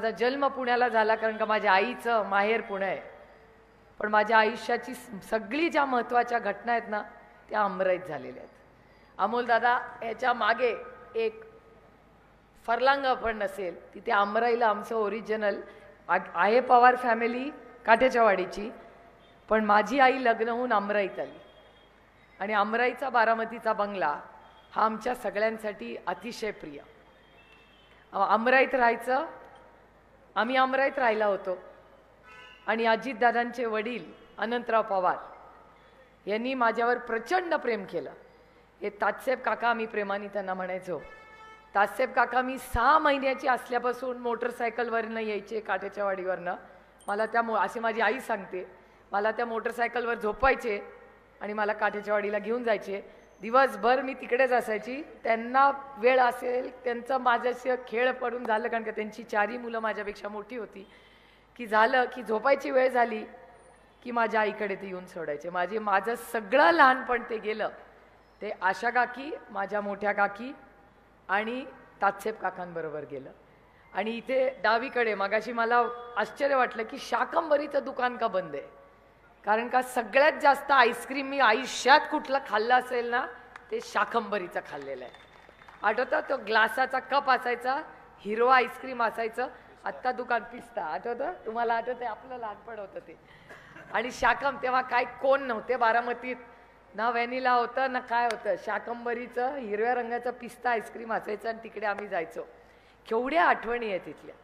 माझा जन्म पुण्याला झाला कारण का माझ्या आईचं माहेर पुणे आहे, पण माझ्या आयुष्याची सगळी ज्या महत्त्वाच्या घटना आहेत ना त्या अमराईत झालेल्या आहेत. अमोल दादा याच्या मागे एक फरलांग पण नसेल तिथे अमराईला आमचं ओरिजिनल आहे. पवार फॅमिली काठ्याच्या वाडीची, पण माझी आई लग्न होऊन अमराईत आली आणि अमराईचा बारामतीचा बंगला हा आमच्या सगळ्यांसाठी अतिशय प्रिय. अमराईत राहायचं, आम्ही अमराईत राहिला होतो आणि अजितदादांचे वडील अनंतराव पवार यांनी माझ्यावर प्रचंड प्रेम केलं. हे तात्यासाहेब काका आम्ही प्रेमाने त्यांना म्हणायचो. तात्यासाहेब काका मी 6 महिन्याची असल्यापासून मोटरसायकलवरनं यायचे काठ्याच्या वाडीवरनं. मला त्या असे माझी आई सांगते, मला त्या मोटरसायकलवर झोपायचे आणि मला काठ्याच्या वाडीला घेऊन जायचे. दिवसभर मी तिकडेच असायची. त्यांना वेळ असेल त्यांचं माझ्याशी खेळ पडून झालं कारण का त्यांची 4ही मुलं माझ्यापेक्षा मोठी होती की झालं की झोपायची वेळ झाली की माझ्या आईकडे ते येऊन सोडायचे. माझं सगळं लहानपण ते गेलं ते आशा काकी, माझ्या मोठ्या काकी आणि तात्यासाहेब काकांबरोबर गेलं. आणि इथे डावीकडे मगाशी मला आश्चर्य वाटलं की शाकंभरीचं दुकान का बंद आहे, कारण का सगळ्यात जास्त आईस्क्रीम मी आयुष्यात कुठलं खाल्लं असेल ना ते शाकंभरीचं खाल्लेलं आहे. आठवतं तो ग्लासाचा कप असायचा, हिरवा आईस्क्रीम असायचं. आत्ता दुकान पिस्ता, आठवतं तुम्हाला? आठवतं आपलं लहानपण होतं ते. आणि शाकम तेव्हा काय कोण नव्हते बारामतीत, ना व्हॅनिला होतं ना काय होतं. शाकंभरीचं हिरव्या रंगाचं पिस्ता आईस्क्रीम असायचं आणि तिकडे आम्ही जायचो. केवढ्या आठवणी आहे तिथल्या.